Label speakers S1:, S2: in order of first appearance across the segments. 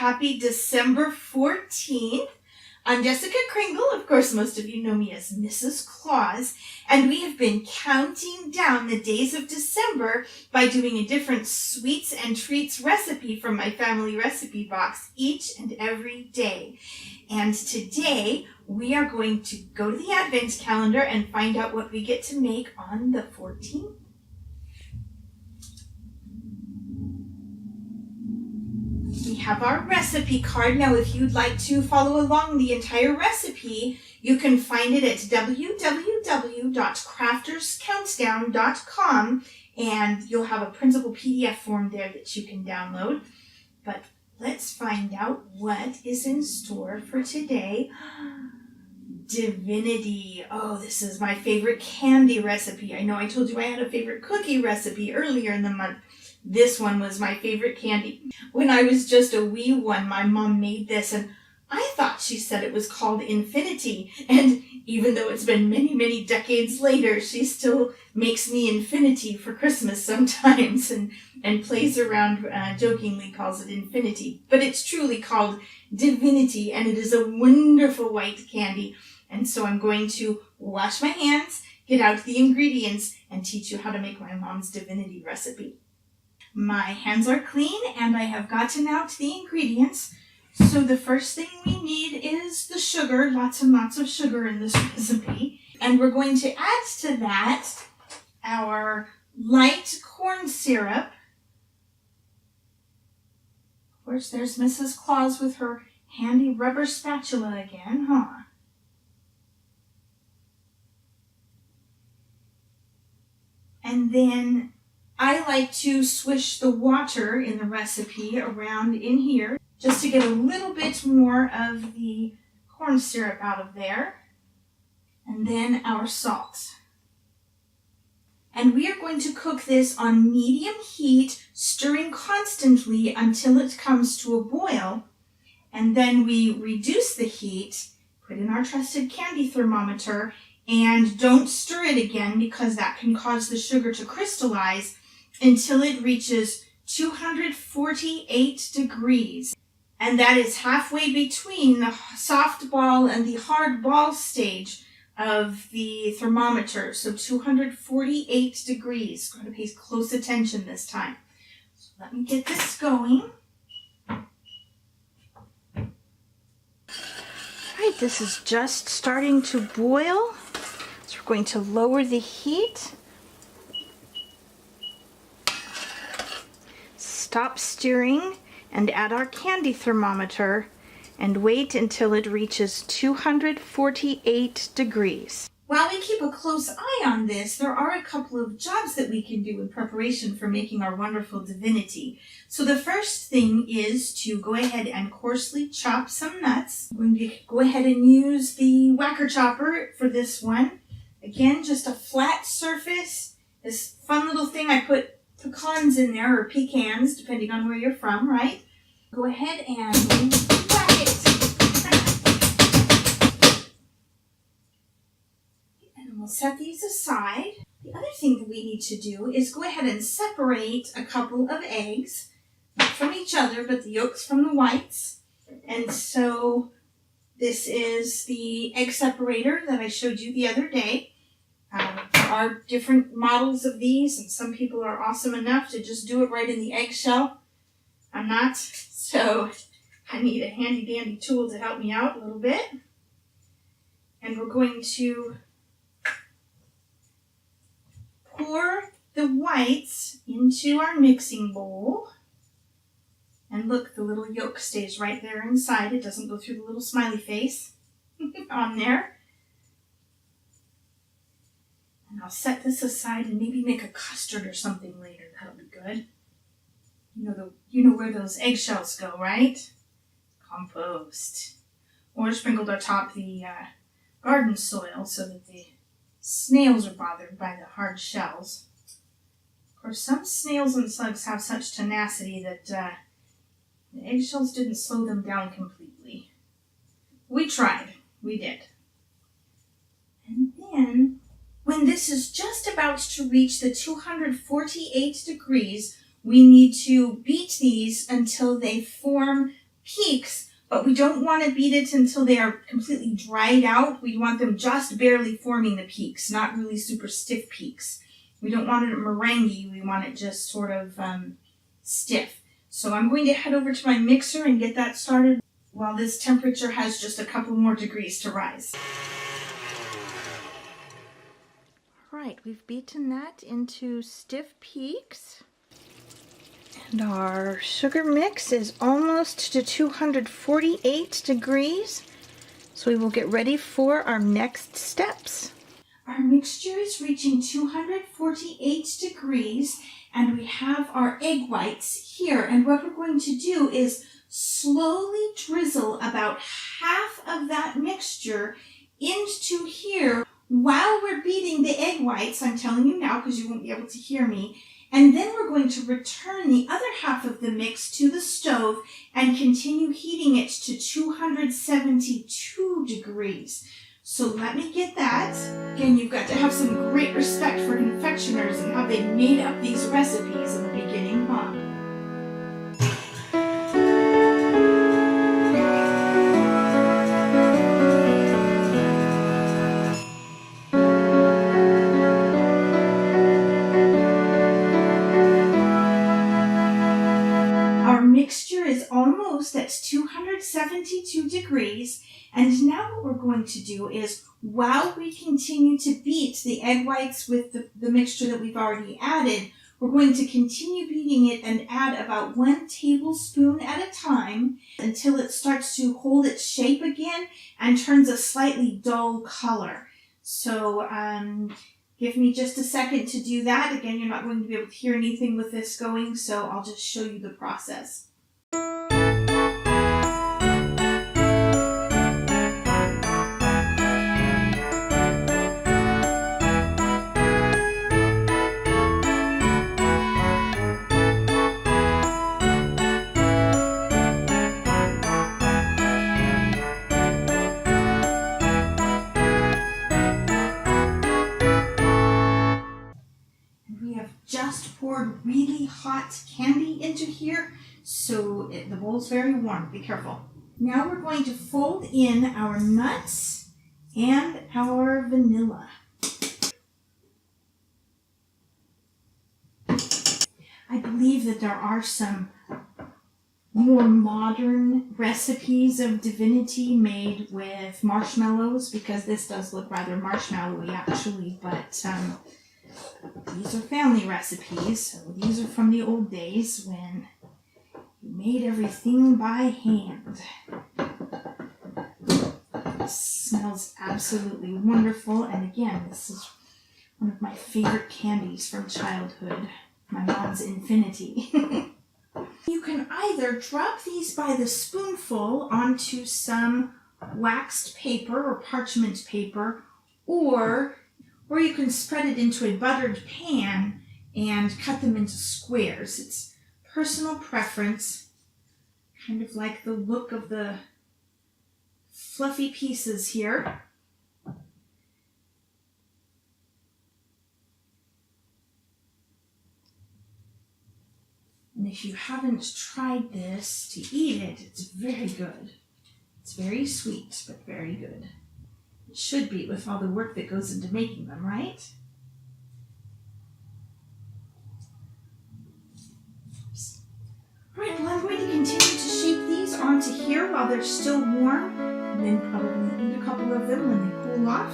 S1: happy December 14th. I'm Jessica Kringle. Of course, most of you know me as Mrs. Claus, and we have been counting down the days of December by doing a different sweets and treats recipe from my family recipe box each and every day. And today we are going to go to the Advent calendar and find out what we get to make on the 14th. We have our recipe card. Now, if you'd like to follow along the entire recipe, you can find it at www.crafterscountdown.com, and you'll have a printable PDF form there that you can download. But let's find out what is in store for today. Divinity. Oh, this is my favorite candy recipe. I know I told you I had a favorite cookie recipe earlier in the month. This one was my favorite candy. When I was just a wee one, my mom made this, and I thought she said it was called Infinity. And even though it's been many, many decades later, she still makes me Infinity for Christmas sometimes and plays around, jokingly calls it Infinity. But it's truly called Divinity, and it is a wonderful white candy. And so I'm going to wash my hands, get out the ingredients, and teach you how to make my mom's Divinity recipe. My hands are clean, and I have gotten out the ingredients. So the first thing we need is the sugar, lots and lots of sugar in this recipe. And we're going to add to that our light corn syrup. Of course, there's Mrs. Claus with her handy rubber spatula again, huh? And then I like to swish the water in the recipe around in here just to get a little bit more of the corn syrup out of there. And then our salt. And we are going to cook this on medium heat, stirring constantly until it comes to a boil. And then we reduce the heat, put in our trusted candy thermometer, and don't stir it again because that can cause the sugar to crystallize, until it reaches 248 degrees. And that is halfway between the soft ball and the hard ball stage of the thermometer. So 248 degrees. Got to pay close attention this time. So let me get this going. Alright, this is just starting to boil. So we're going to lower the heat. Stop stirring and add our candy thermometer and wait until it reaches 248 degrees. While we keep a close eye on this, there are a couple of jobs that we can do in preparation for making our wonderful Divinity. So the first thing is to go ahead and coarsely chop some nuts. I'm going to go ahead and use the whacker chopper for this one. Again, just a flat surface. This fun little thing I put pecans in there, or pecans, depending on where you're from, right? Go ahead and whack it. And we'll set these aside. The other thing that we need to do is go ahead and separate a couple of eggs, not from each other, but the yolks from the whites. And so this is the egg separator that I showed you the other day. There are different models of these, and some people are awesome enough to just do it right in the eggshell. I'm not, so I need a handy dandy tool to help me out a little bit. And we're going to pour the whites into our mixing bowl. And look, the little yolk stays right there inside. It doesn't go through the little smiley face on there. And I'll set this aside and maybe make a custard or something later. That'll be good. You know where those eggshells go, right? Compost. Or sprinkled atop the garden soil so that the snails are bothered by the hard shells. Of course, some snails and slugs have such tenacity that the eggshells didn't slow them down completely. We tried. We did. And then, when this is just about to reach the 248 degrees, we need to beat these until they form peaks, but we don't want to beat it until they are completely dried out. We want them just barely forming the peaks, not really super stiff peaks. We don't want it meringue, we want it just sort of stiff. So I'm going to head over to my mixer and get that started while this temperature has just a couple more degrees to rise. All right, we've beaten that into stiff peaks. And our sugar mix is almost to 248 degrees. So we will get ready for our next steps. Our mixture is reaching 248 degrees and we have our egg whites here. And what we're going to do is slowly drizzle about half of that mixture into here while we're beating the egg whites. I'm telling you now because you won't be able to hear me. And then we're going to return the other half of the mix to the stove and continue heating it to 272 degrees. So let me get that. Again, you've got to have some great respect for confectioners and how they made up these recipes in the beginning, huh? Mixture is almost at 272 degrees, and now what we're going to do is, while we continue to beat the egg whites with the mixture that we've already added, we're going to continue beating it and add about 1 tablespoon at a time until it starts to hold its shape again and turns a slightly dull color. So give me just a second to do that. Again, you're not going to be able to hear anything with this going, so I'll just show you the process. Just poured really hot candy into here, so the bowl's very warm. Be careful. Now we're going to fold in our nuts and our vanilla. I believe that there are some more modern recipes of Divinity made with marshmallows, because this does look rather marshmallowy actually, but these are family recipes, so these are from the old days when you made everything by hand. It smells absolutely wonderful, and again, this is one of my favorite candies from childhood, my mom's Infinity. You can either drop these by the spoonful onto some waxed paper or parchment paper, or you can spread it into a buttered pan and cut them into squares. It's personal preference, kind of like the look of the fluffy pieces here. And if you haven't tried this to eat it, it's very good. It's very sweet, but very good. It should be with all the work that goes into making them, right? All right, well, I'm going to continue to shape these onto here while they're still warm, and then probably eat a couple of them when they cool off.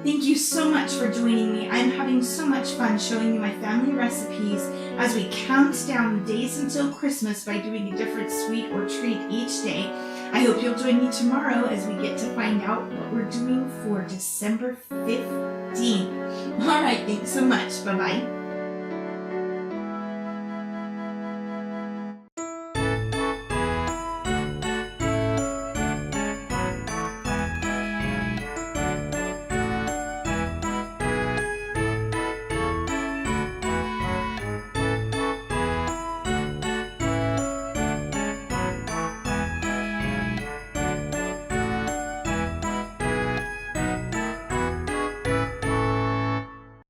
S1: Thank you so much for joining me. I'm having so much fun showing you my family recipes as we count down the days until Christmas by doing a different sweet or treat each day. I hope you'll join me tomorrow as we get to find out what we're doing for December 15th. All right, thanks so much. Bye-bye.